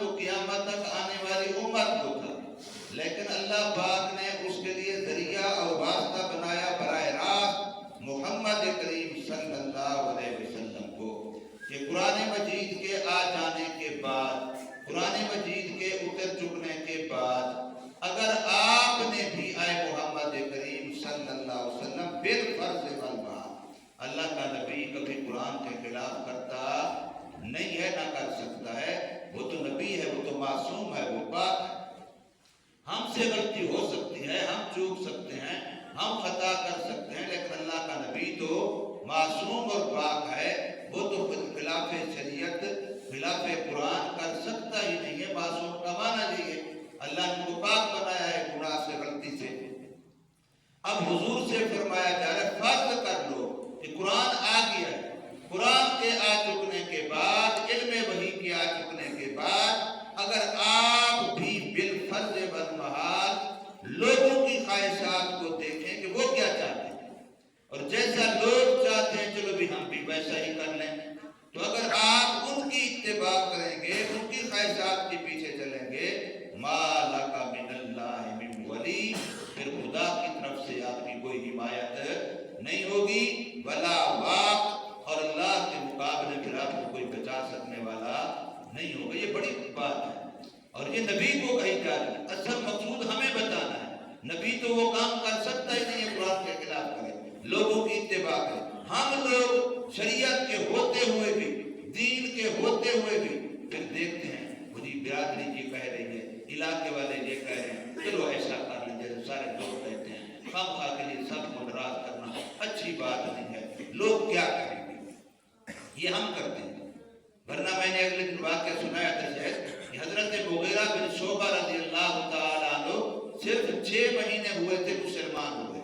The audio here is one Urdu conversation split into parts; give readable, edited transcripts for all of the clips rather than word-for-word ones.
تو قیامت تک آنے والی امت کو تھا، لیکن اللہ پاک نے اس کے لیے ذریعہ اور واسطہ بنایا براہ راست محمد کریم صلی اللہ علیہ وسلم کو، کہ قرآن مجید کے آ جانے کے بعد، قرآن مجید کے اتر چکنے کے بعد، اگر آپ نے بھی آئے محمد کریم صلی اللہ علیہ وسلم بالفرض والمحال، اللہ کا نبی کبھی قرآن کے خلاف کرتا نہیں ہے، نہ کر سکتا ہے، وہ تو نبی ہے، وہ تو معصوم ہے، وہ پاک ہے۔ ہم سے غلطی ہو سکتی ہے، ہم چوک سکتے ہیں، ہم خطا کر سکتے ہیں، لیکن اللہ کا نبی تو معصوم اور پاک ہے، وہ تو خلاف شریعت، خلاف قرآن کر سکتا ہی نہیں ہے۔ معصوم کا معنی یہ ہے اللہ نے کو پاک بنایا ہے گناہ سے، غلطی سے۔ اب حضور سے فرمایا جا رہا ہے فرض کر لو کہ قرآن آ گیا ہے، قرآن کے آ چکنے کے بعد، علم وحی کے آ چکنے کے بعد، اگر آپ بھی بالفرض والمحال لوگوں کی خواہشات کو دیکھیں کہ وہ کیا چاہتے ہیں، اور جیسا لوگ چاہتے ہیں چلو بھی ہم بھی ویسا ہی کر لیں، تو اگر آپ ان کی اتباع کریں گے، ان کی خواہشات کے پیچھے چلیں گے، ما لک من اللہ من ولی، پھر خدا کی طرف سے آپ کی کوئی حمایت نہیں ہوگی، ولا واق، اور اللہ کے مقابلے پھر آپ کو کوئی بچا سکنے والا نہیں ہوگا۔ یہ بڑی بات ہے، اور یہ نبی کو کہی جا رہی ہے۔ اصل مقصود ہمیں بتانا ہے، نبی تو وہ کام کر سکتا ہی نہیں ہے قرآن کے خلاف کرے، لوگوں کی اتباع کرے۔ ہم لوگ شریعت کے ہوتے ہوئے بھی، دین کے ہوتے ہوئے بھی پھر دیکھتے ہیں مجھے برادری یہ کہہ رہی ہے، علاقے والے یہ کہہ رہے ہیں، چلو ایسا کر لیں جیسے سارے لوگ کہتے ہیں، خام خواہ کے لیے سب کو ناراض کرنا اچھی بات نہیں ہے، لوگ کیا کہیں گے، یہ ہم کرتے ہیں۔ ورنہ میں نے اگلے دن واقعہ سنایا تھا شاید کہ حضرت مغیرہ بن شعبہ رضی اللہ تعالیٰ عنہ صرف 6 مہینے ہوئے تھے مسلمان ہوئے،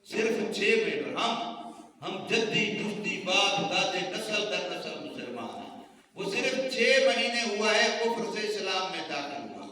صرف 6 مہینے۔ ہم جدی جدی باپ دادے نسل در نسل مسلمان ہیں، وہ صرف 6 مہینے ہوا ہے کفر سے اسلام میں داخل ہوا۔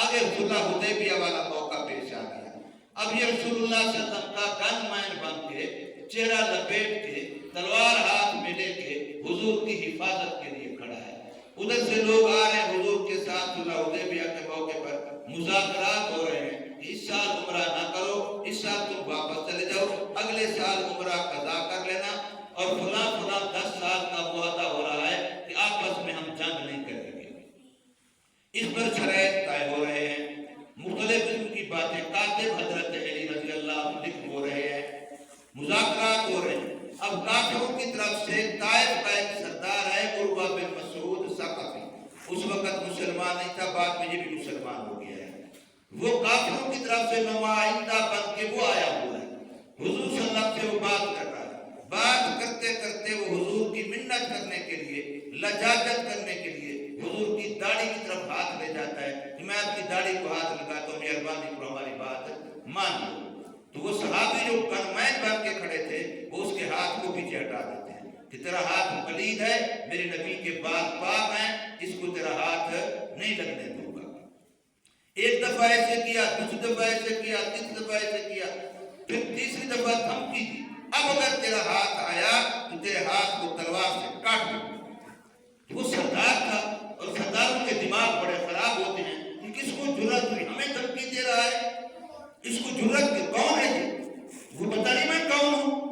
آگے صلح حدیبیہ والا موقع پیش آ گیا، اب یہ رسول اللہ صلی اللہ علیہ وسلم کا گن مین بن کے، چہرہ لپیٹ کے، تلوار ہاتھ میں لے کے حضور کی حفاظت کے لیے کھڑا ہے۔ ادھر سے لوگ آ رہے ہیں حضور کے ساتھ صلح حدیبیہ کے موقع پر، مذاکرات ہو رہے ہیں، اس سال عمرہ نہ کرو، اس سال تم واپس چلے جاؤ، اگلے سال عمرہ قضا کر لینا، اور فلاں 10 سال کا معاہدہ ہو رہا ہے کہ آپس میں ہم جنگ نہیں کریں گے۔ اس پر شرائط طے ہو رہے ہیں، مختلف قسم کی باتیں کاتب حضرت علی رضی اللہ عنہ لکھ ہو رہے ہیں، مذاکرات ہو رہے ہیں۔ اب کافروں کی طرف سے طائف کا ایک سردار ہے عروہ بن مسعود ثقفی، اس وقت مسلمان نہیں تھا، بعد میں یہ بھی مسلمان ہو گیا ہے۔ وہ کافروں کی طرف سے نمائندہ بن کے وہ آیا ہوا ہے، حضور صلی اللہ علیہ وسلم سے وہ بات کر رہا ہے۔ بات کرتے کرتے وہ حضور کی منت کرنے کے لیے، لجاجت کرنے کے لیے حضور کی داڑھی کی طرف ہاتھ لے جاتا ہے کہ میں آپ کی داڑھی کو ہاتھ لگاتا ہوں، مہربانی کرو ہماری بات مان لو۔ تو وہ صحابی جو گنمین بن کے کھڑے تھے وہ اس کے ہاتھ کو پیچھے ہٹا دیتے ہیں کہ تیرا ہاتھ پلید ہے، میرے نبی کے بال پاک ہیں، اس کو تیرا ہاتھ نہیں لگنے دوں گا۔ ایک دفعہ ایسے کیا، دوسری دفعہ ایسے کیا، تیسری دفعہ ایسے کیا، پھر تیسری دفعہ دھمکی دی، اب اگر تیرا ہاتھ آیا تو تیرے ہاتھ کو تلوار سے کاٹ دوں۔ وہ سردار تھا، اور سرداروں کے دماغ بڑے خراب ہوتے ہیں کہ کس کو جرأت ہوئی، ہمیں دھمکی دے رہا ہے، اس کو جرأت کون ہے یہ، وہ پتہ نہیں میں کون ہوں،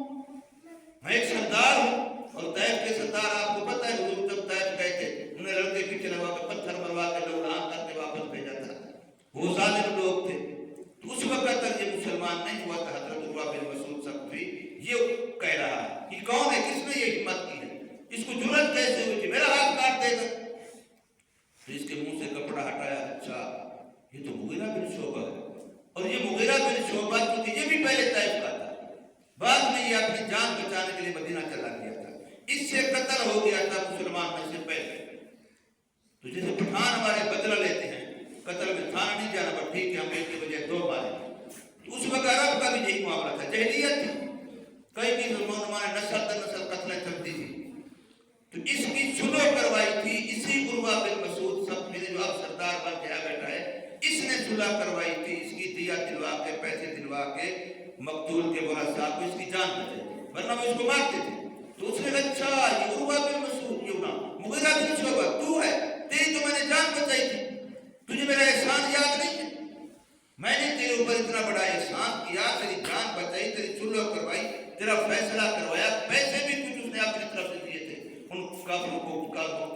میں ایک سردار ہوں۔ اور طائف کے سردار آپ کو پتہ ہے حضور جب طائف گئے تھے انہیں لڑکے پیچھے لگا کے پتھر مروا کے لوگ کر کے واپس بھیجا تھا، وہ ظالم لوگ تھے۔ تو اس وقت تک یہ مسلمان نہیں ہوا تھا۔ حضرت عروہ بن مسعود ثقفی یہ کہہ رہا ہے کہ کون ہے، کس نے یہ ہمت کی ہے، اس کو جرأت کیسے ہوئی کہ میرا ہاتھ کاٹ دے گا۔ تو اس کے منہ سے کپڑا ہٹایا، اچھا یہ تو مغیرہ بن شعبہ ہے، اور یہ مغیرہ بن شعبہ کیونکہ یہ بھی پہلے طائف کا تھا، بعد میں یہ اپنی جان بچانے کے لیے مدینہ چلا گیا تھا، اس سے قتل ہو گیا تھا مسلمان میں سے پہلے۔ تو جیسے پٹھان ہمارے بدلہ لیتے ہیں، قتل میں تھانہ نہیں جانا، پر ٹھیک ہے ہم ایک کی وجہ 2 مارے۔ تو اس وقت عرب کا بھی یہی معاملہ تھا، جہلیت تھی، کئی بھی ہمارے نسل در نسل قتلیں چلتی تھی۔ تو اس کی سلح کروائی تھی اسی عروہ بن مسعود ثقفی نے، جو اب سردار بن کے بیٹھا ہے، اس نے صلح کروائی تھی، اس کی دیت دلوا کے، پیسے دلوا کے مقتول کے ورثاء کو اس کی جان بچائی، ورنہ وہ اس کو مارتے تھے۔ تو اس نے کہا اچھا یہ عروہ بن مسعود، یہ مغیرہ بن شعبہ تو ہے، تیری تو میں نے جان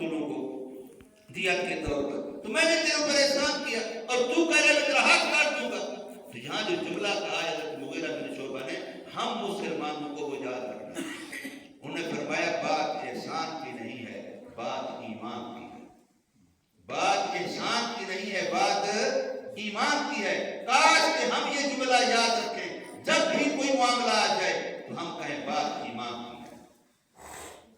مقتولوں کو دیت کے طور پر، تو میں نے تیرے اوپر احسان کیا اور تو کہہ رہے میں تیرا ہاتھ کاٹ دوں گا۔ تو یہاں جو جملہ کہا ہے حضرت مغیرہ بن شعبہ نے، ہم مسلمانوں کو وہ یاد رکھنا ہے۔ انہوں نے فرمایا بات احسان کی نہیں ہے، بات ایمان کی ہے۔ بات احسان کی نہیں ہے، بات ایمان کی ہے۔ کاش کہ ہم یہ جملہ یاد رکھیں، جب بھی کوئی معاملہ آ جائے تو ہم کہیں بات ایمان کی ہے۔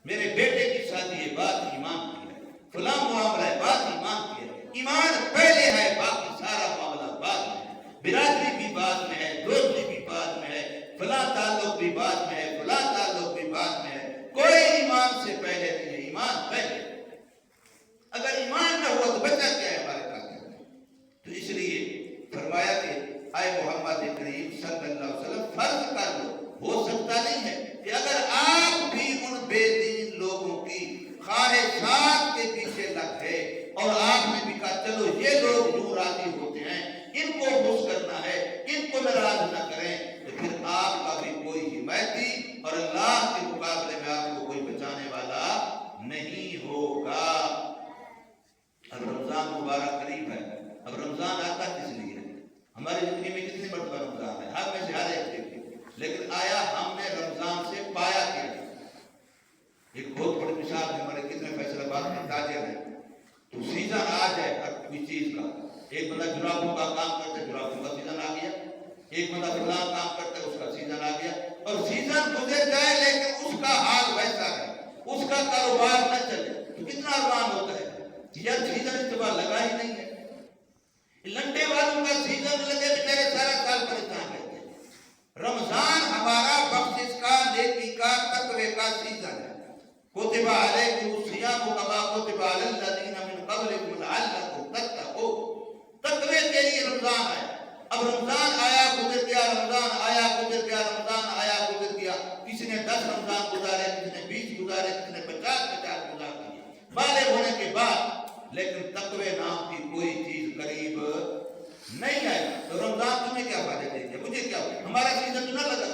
میرے بیٹے کی شادی ہے، بات ایمان کی ہے۔ فلاں معاملہ ہے، بات ایمان کی ہے۔ ایمان پہلے ہے، باقی سارا معاملہ بعد میں ہے۔ برادری بھی بعد میں ہے، دوستی بھی بعد میں ہے، فلاں تعلق بھی بعد میں ہے، فلاں تعلق بھی بعد میں ہے۔ کوئی ایمان سے پہلے نہیں ہے، ایمان پہلے۔ اگر ایمان نہ ہوا تو بچہ کیا ہے ہمارے پاس؟ تو اس لیے فرمایا کہ اے محمد کریم صلی اللہ علیہ وسلم فرض کر لو۔ ہو سکتا نہیں ہے کہ اگر آپ بھی ان بے دین لوگوں کی خواہشات کے پیچھے لگ گئے اور آپ نے بھی کہا چلو یہ لوگ یوں راضی ہوتے ہیں، ان کو خوش کرنا ہے، ان کو ناراض نہ کریں، تو پھر آپ کا بھی کوئی حمایتی اور اللہ کے مقابلے میں آپ کو کوئی بچانے والا نہیں ہوگا۔ اب رمضان مبارک قریب ہے۔ اب رمضان آتا کس لیے ہے؟ ہماری زندگی میں کتنی مرتبہ رمضان ہے؟ ہر میں سے ہر ایک دیکھیں، لیکن آیا ہم نے رمضان سے پایا کیا؟ ایک بہت بڑی مثال ہے، ہمارے کتنے فیصل آباد میں تاجر ہیں، تو سیزن آ جائے ہر کوئی چیز کا، ایک بندہ جرابوں کا کام کرتا ہے، جرابوں کا سیزن آ گیا، ایک بندہ فلاں کام کرتا ہے، اس کا سیزن آ گیا، اور سیزن گزر جائے لیکن اس کا حال ویسا ہے، اس کا کاروبار نہ چلے تو کتنا ارمان ہوتا ہے یار سیزن اس بار لگا ہی نہیں ہے۔ لنڈے والوں کا سیزن لگے بیچارے سارا سال پریشان رہتے ہیں۔ رمضان ہمارا بخشش کا، نیکی کا، تقوی کا سیزن ہے۔ کتب علیکم الصیام کما کتب علی الذین من قبلکم لعلکم تتقون۔ تقوی کے لیے رمضان آیا۔ اب رمضان آیا گزر گیا، رمضان آیا گزر گیا، رمضان آیا گزر گیا، کسی نے 10 رمضان گزارے، کسی نے 20 گزارے، کسی نے 50 گزار دیے بالغ ہونے کے بعد، لیکن تقوی نام کی کوئی چیز قریب نہیں آئی۔ تو رمضان تمہیں کیا فائدہ دے گا؟ مجھے کیا ہوگا؟ ہمارا سیزن تو نہ لگا،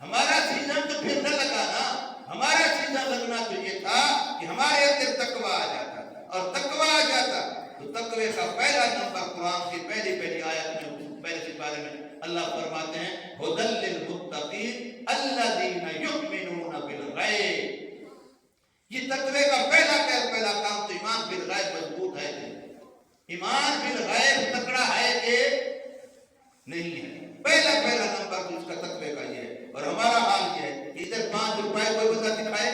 ہمارا سیزن تو پھر نہ لگا نا۔ ہمارا سیزن لگنا تو یہ تھا کہ ہمارے اندر تقوی آ جاتا، اور تقوی آ جاتا تو تقوی کا پہلا نمبر قرآن کی پہلی آیت میں، پہلے سپارے میں اللہ فرماتے ہیں ھدی للمتقین الذین یؤمنون بالغیب۔ یہ تقوی کا پہلا کام تو ایمان بالغیب مضبوط ہے کہ ایمان بالغیب تکڑا ہے کہ نہیں ہے؟ پہلا نمبر تو اس کا تقوی کا یہ ہے۔ اور ہمارا حال یہ ہے کہ ادھر 5 روپے کوئی بندہ دکھائے،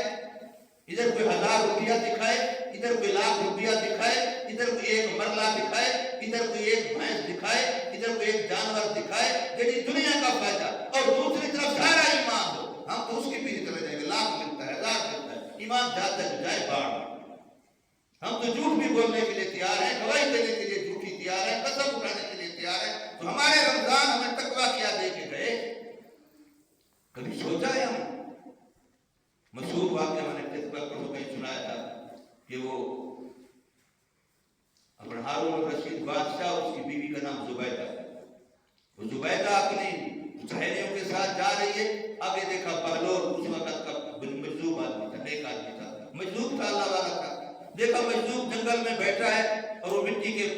ادھر کوئی 1000 روپیہ دکھائے، ادھر کوئی 1,00,000 روپیہ دکھائے، ادھر کوئی ایک مرلہ دکھائے، ادھر کوئی ایک بھینس دکھائے، ادھر کوئی ایک جانور دکھائے، جیڑی دنیا کا فائدہ، اور دوسری طرف سارا ایمان ہو، ہم تو اس کے پیچھے چلے جائیں گے۔ 1,00,000 ملتا ہے، 1000 ملتا ہے، ایمان جاتا ہے جائے باڑ۔ ہم تو جھوٹ بھی بولنے کے لیے تیار ہیں، گواہی دینے کے لیے جھوٹی تیار ہیں، قسم اٹھانے کے لیے تیار ہیں۔ تو ہمارے رمضان ہمیں تقویٰ کیا دے کے گئے؟ کبھی سوچا ہے ہم؟ مشہور واقعہ میں نے کہیں سنایا تھا کہ وہ اپنا ہارون الرشید بادشاہ اور اس کی بیوی کا نام زبیدہ، وہ زبیدہ اپنی سہیلیوں کے ساتھ جا رہی ہے، آگے دیکھا بہلول اس وقت کا مجذوب آدمی تھا، نیک آدمی تھا، مجذوب تھا، اللہ والا تھا۔ دیکھا مجذوب جنگل میں بیٹھا ہے اور وہ مٹی کے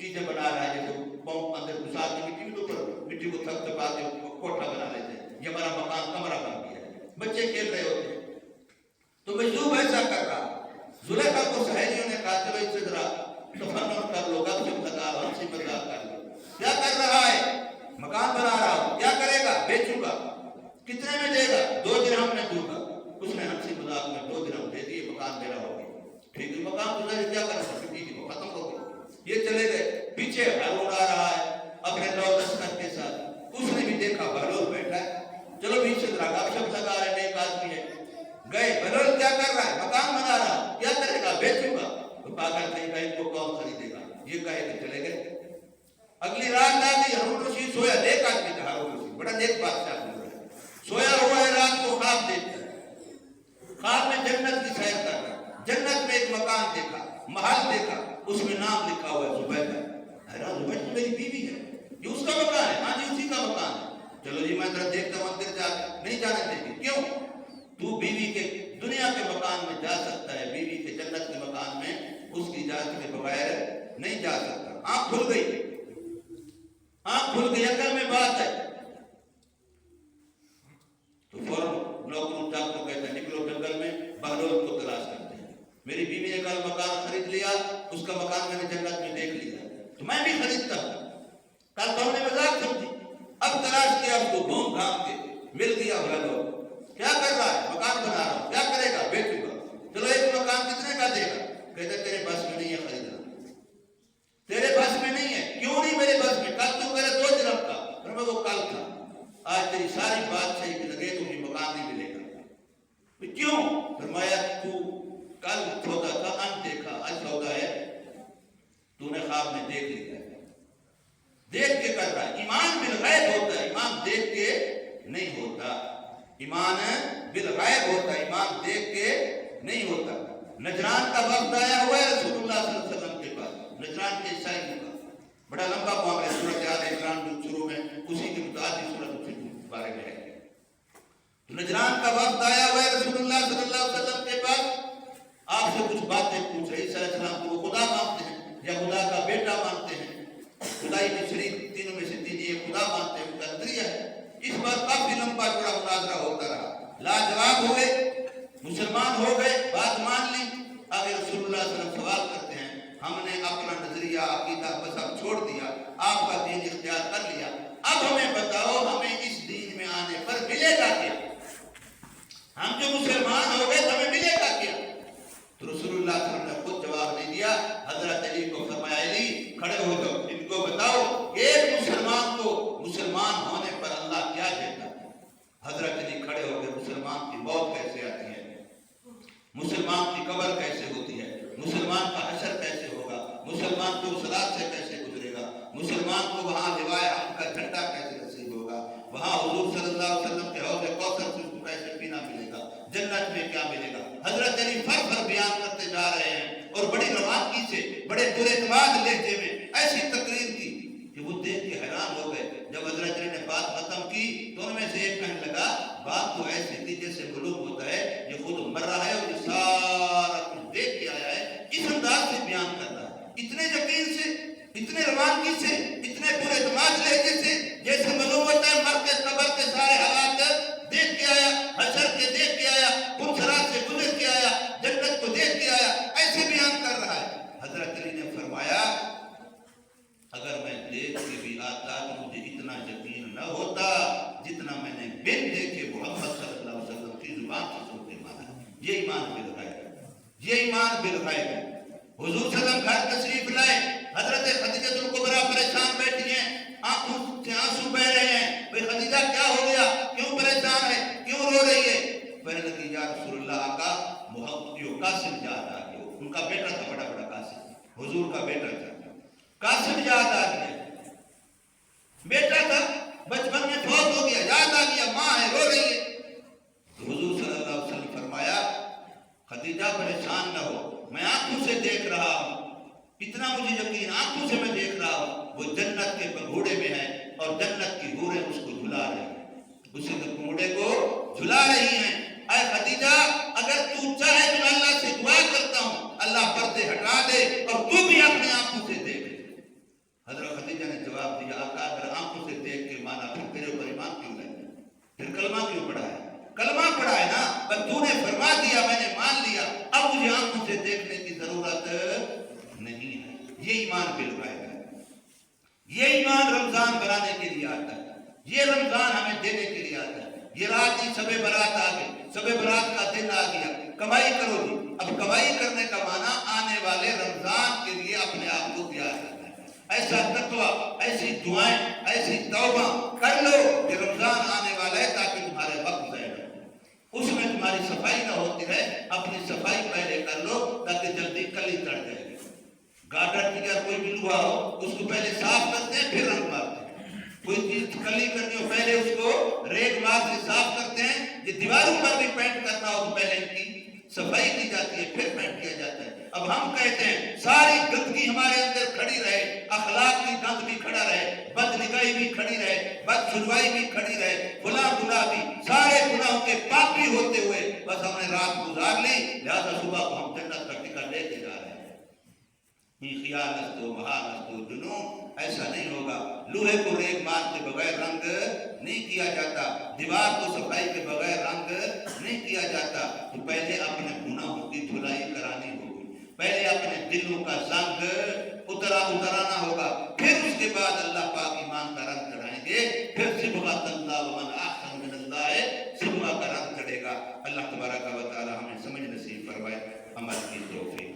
چیزیں بنا رہا ہے، جیسے پاؤں اندر گھسا کے مٹی کے اوپر مٹی کو تھک تھپا کے کوٹھا بنا لیتے ہیں، یہ ہمارا مکان کمرہ بن گیا ہے، بچے کھیل رہے ہوتے ہیں۔ تو مجذوب ایسا کر رہا، زلیخا کو سہیلیوں نے کہا چلو اس سے ذرا تفنن کر لو، گپ شپ لگا لو، ہنسی مذاق کر لو۔ کیا کر رہا ہے؟ مکان بنا رہا ہوں۔ کیا کرے گا؟ بیچوں گا۔ کتنے میں دے گا؟ 2 درہم میں دوں گا۔ اس نے ہنسی مذاق میں 2 درہم دے دیے، مکان میرا ہو گیا۔ ٹھیک ہے، مکان گزارے کیا کرنا، چھٹی کی وہ ختم ہو گئی۔ یہ چلے گئے، پیچھے ہارون آ رہا ہے اپنے 9 لشکر کے ساتھ۔ اس نے بھی دیکھا بہلول بیٹھا ہے، چلو بیچ سے ذرا گپ شپ لگا رہے، ایک آدمی ہے۔ گئے، بہلول کیا کر رہا ہے؟ مکان بنا رہا ہے۔ کیا کرے گا؟ بیچوں گا۔ تو پاگل کہیں گا، ان کو کون خریدے گا؟ یہ کہے کہ چلے گئے۔ اگلی رات آ گئی، ہارون رشید سویا، نیک آدمی تھا ہارون رشید، بڑا نیک بادشاہ ہوا ہے، سویا ہوا ہے، رات کو خواب دیکھتا ہے، خواب میں جنت کی سیر کر رہا ہے، جنت میں ایک مکان دیکھا، محل دیکھا، اس میں نام لکھا ہوا ہے زبیدہ۔ حیران، زبیدہ میری بیوی ہے، یہ اس کا مکان ہے؟ ہاں جی اسی کا مکان ہے۔ چلو جی میں ذرا دیکھتا ہوں، اندر جا کے نہیں جانے دیں گے۔ کیوں؟ تو بیوی کے دنیا کے مکان میں جا سکتا ہے، بیوی کے جنت کے مکان میں اس کی اجازت کے بغیر نہیں جا سکتا۔ آنکھ کھل گئی، آنکھ کھل گئی، عقل میں بات ہے تو فوراً لوگ ڈاکٹر کہتے ہیں نکلو جنگل میں، بہلول کو تلاش کرتے ہیں۔ میری بیوی نے کل مکان خرید لیا، اس کا مکان میں نے جنت میں دیکھ لیا تو میں بھی خریدتا ہوں۔ کل تو ہم نے مذاق سمجھی، اب تلاش کیا، اس کو گھوم گھام کے مل گیا بہلول۔ کیا کر رہا ہے؟ مکان بنا رہا ہوں۔ کیا کرے گا؟ بیچوں گا۔ چلو ایک مکان کتنے کا دے گا؟ کہتے تیرے بس میں نہیں ہے خریدنا، تیرے بس میں نہیں ہے۔ کیوں نہیں میرے بس میں؟ کل تو کرے 2 درہم کا، اور میں وہ کل تھا، آج تیری ساری بات صحیح بھی لگے تو مجھے مکان نہیں ملے گا۔ کیوں؟ فرمایا تو کل سودا تھا ان دیکھا، آج سودا ہے تو نے خواب میں دیکھ لیا، دیکھ کے کر رہا ہے۔ ایمان بالغیب ہوتا ہے، ایمان دیکھ کے نہیں ہوتا۔ ایمان بالغیب ہوتا ہے، ایمان دیکھ کے نہیں ہوتا۔ نجران کا وقت آیا ہوا ہے رسول اللہ صلی اللہ علیہ وسلم کے پاس، نجران کے عیسائیوں کا بڑا لمبا معاملہ ہے، سورۃ آل عمران شروع میں اسی کے متعدد سورۃ کے بارے میں ہے۔ تو نجران کا وقت آیا ہوا ہے رسول اللہ صلی اللہ علیہ وسلم کے پاس، آپ سے کچھ باتیں پوچھ رہے۔ عیسیٰ علیہ السلام کو وہ خدا مانتے ہیں یا خدا کا بیٹا مانتے ہیں، خدائی میں شریک تینوں میں سے تین، یہ خدا مانتے ہیں، ان کا نظریہ ہے۔ اس پر کافی لمبا چوڑا مناظرہ ہوتا رہا، لاجواب ہوئے، مسلمان ہو گئے، بات مان لی۔ آگے رسول اللہ صلی اللہ علیہ وسلم سوال کرتے ہیں، ہم نے اپنا نظریہ عقیدہ مذہب چھوڑ دیا، آپ کا دین اختیار کر لیا، اب ہمیں بتاؤ ہمیں اس دین میں آنے پر ملے گا کیا؟ ہم جو مسلمان ہو گئے تو ہمیں ملے گا کیا؟ تو رسول اللہ صلی اللہ علیہ وسلم نے خود جواب نہیں دیا، حضرت علی کو فرمایا علی کھڑے ہو جاؤ، ان کو بتاؤ ایک مسلمان کو مسلمان ہونے پر اللہ کیا دیتا ہے؟ حضرت علی کھڑے ہو گئے، مسلمان کی موت کیسے آتی ہے، مسلمان کی قبر کیسے ہوتی ہے، مسلمان کا حشر کیسے ہوگا، مسلمان کو صراط سے کیسے گزرے گا، مسلمان کو وہاں لوائے حق کا جھنڈا کیسے نصیب ہوگا، وہاں حضور صلی اللہ علیہ وسلم کے حوض کوثر سے اس کو کیسے پینا ملے گا، جنت میں کیا ملے گا۔ حضرت علی فر بیان کرتے جا رہے ہیں اور بڑی روانگی سے، بڑے پراعتماد لہجے میں ایسی تقریر کی کہ وہ دیکھ کے حیران ہو گئے۔ جب حضرت علی نے بات ختم کی تو ان میں سے ایک کہنے لگا بات تو ایسی تھی جیسے معلوم ہوتا ہے یہ خود مر رہا ہے اور یہ سارا کچھ دیکھ کے آیا ہے، اس انداز سے بیان کر رہا ہے، اتنے یقین سے، اتنے روانگی سے، اتنے پراعتماد لہجے سے، جیسے معلوم ہوتا ہے مر کے قبر کے سارے حالات دیکھ کے آیا، حشر کے دیکھ کے آیا، صراط سے گزر کے آیا، جنت کو دیکھ کے آیا، ایسے بیان کر رہا ہے۔ حضرت علی نے فرمایا اگر میں دیکھ کے بھی آتا تو مجھے اتنا یقین نہ ہوتا جتنا میں نے بن دیکھے محمد صلی اللہ علیہ وسلم کی زبان سے سن کے مانا۔ یہ ایمان بالغیب ہے، یہ ایمان بالغیب ہے۔ حضور صلی اللہ علیہ وسلم گھر تشریف لائے، حضرت خدیجہ الکبریٰ پریشان بیٹھی ہیں، آنکھوں سے آنسو بہ رہے ہیں، بھئی خدیجہ کیا ہو گیا، کیوں پریشان ہے، کیوں رو رہی ہے؟ پہلے لگی یا رسول اللہ آقا محمد جو قاسم یاد آ گیا، ان کا بیٹا تھا بڑا بڑا قاسم، حضور کا بیٹا تھا، قاسم یاد آ گیا، بیٹا تھا بچپن میں فوت ہو گیا، یاد آ گیا، ماں ہے رو رہی ہے۔ تو حضور صلی اللہ علیہ وسلم فرمایا خدیجہ پریشان نہ ہو، میں آنکھوں سے دیکھ رہا ہوں، اتنا مجھے یقین، آنکھوں سے میں دیکھ رہا ہوں، وہ جنت کے پگھوڑے میں ہے اور جنت کی حوریں اس کو جھلا رہی ہیں، اسے پگھوڑے کو جھلا رہی ہیں۔ اے خدیجہ اگر تو چاہے تو میں اللہ سے دعا کرتا ہوں اللہ پردے ہٹا دے اور تو بھی اپنی آنکھوں سے دیکھ۔ حضرت خدیجہ نے جواب دیا آقا اگر آنکھوں سے دیکھ کے مانا پھر تیرے اوپر ایمان کیوں لائے، پھر کلمہ کیوں پڑھا ہے؟ کلمہ پڑھا ہے نا، بس تو نے فرما دیا میں نے مان لیا، اب مجھے آنکھوں سے دیکھنے کی ضرورت نہیں ہے۔ یہ ایمان بالغیب ہے، یہ ایمان رمضان بنانے کے لیے آتا ہے، یہ رمضان ہمیں دینے کے لیے آتا ہے۔ یہ رات ہی شب برات آ گئی، شب برات کا دن آ گیا، کمائی کرو جی۔ اب کمائی کرنے کا معنی آنے والے رمضان کے لیے اپنے آپ کو تیار کرنا ہے، ایسا تقویٰ، ایسی دعائیں، ایسی توبہ کر لو کہ رمضان آنے والا ہے تاکہ تمہارے وقت ضائع نہ ہو، اس میں تمہاری صفائی نہ ہوتی رہے، اپنی صفائی پہلے کر لو تاکہ جلدی کلی چڑھ جائے گی۔ گارڈن کی اگر کوئی بلوا ہو اس کو پہلے صاف کرتے ہیں پھر رنگ مارتے ہیں، کوئی چیز کلی کرنی ہو پہلے اس کو ریگ مار سے صاف کرتے ہیں، یہ دیواروں پر بھی پینٹ کرنا ہو تو پہلے ان کی صفائی کی جاتی ہے پھر پینٹ کیا جاتا ہے۔ اب ہم کہتے ہیں ساری گندگی ہمارے اندر کھڑی رہے، اخلاق کی گند بھی کھڑا رہے، بد نگاہی بھی کھڑی رہے، بد سنوائی بھی کھڑی رہے، گناہ بھی، سارے گناہوں کے پاپی ہوتے ہوئے بس ہم نے رات گزار لی لہذا صبح کو ہم جنت کا ٹکٹ لے کے جا رہے ہیں. خیانت و مہانت و جنون ایسا نہیں ہوگا. لوہے کو ریگ مار کے بغیر رنگ نہیں کیا جاتا, دیوار کو صفائی کے بغیر رنگ نہیں کیا جاتا. تو پہلے اپنے گناہوں کی دھلائی کرانی ہوگی, پہلے اپنے دلوں کا زنگ اترانا ہوگا, پھر اس کے بعد اللہ پاک ایمان کا رنگ چڑھائیں گے, پھر صبغۃ اللہ ومن احسن من اللہ صبغہ کا رنگ چڑھے گا. اللہ تبارک و تعالی ہمیں سمجھ نصیب فرمائے, عمل کی توفیق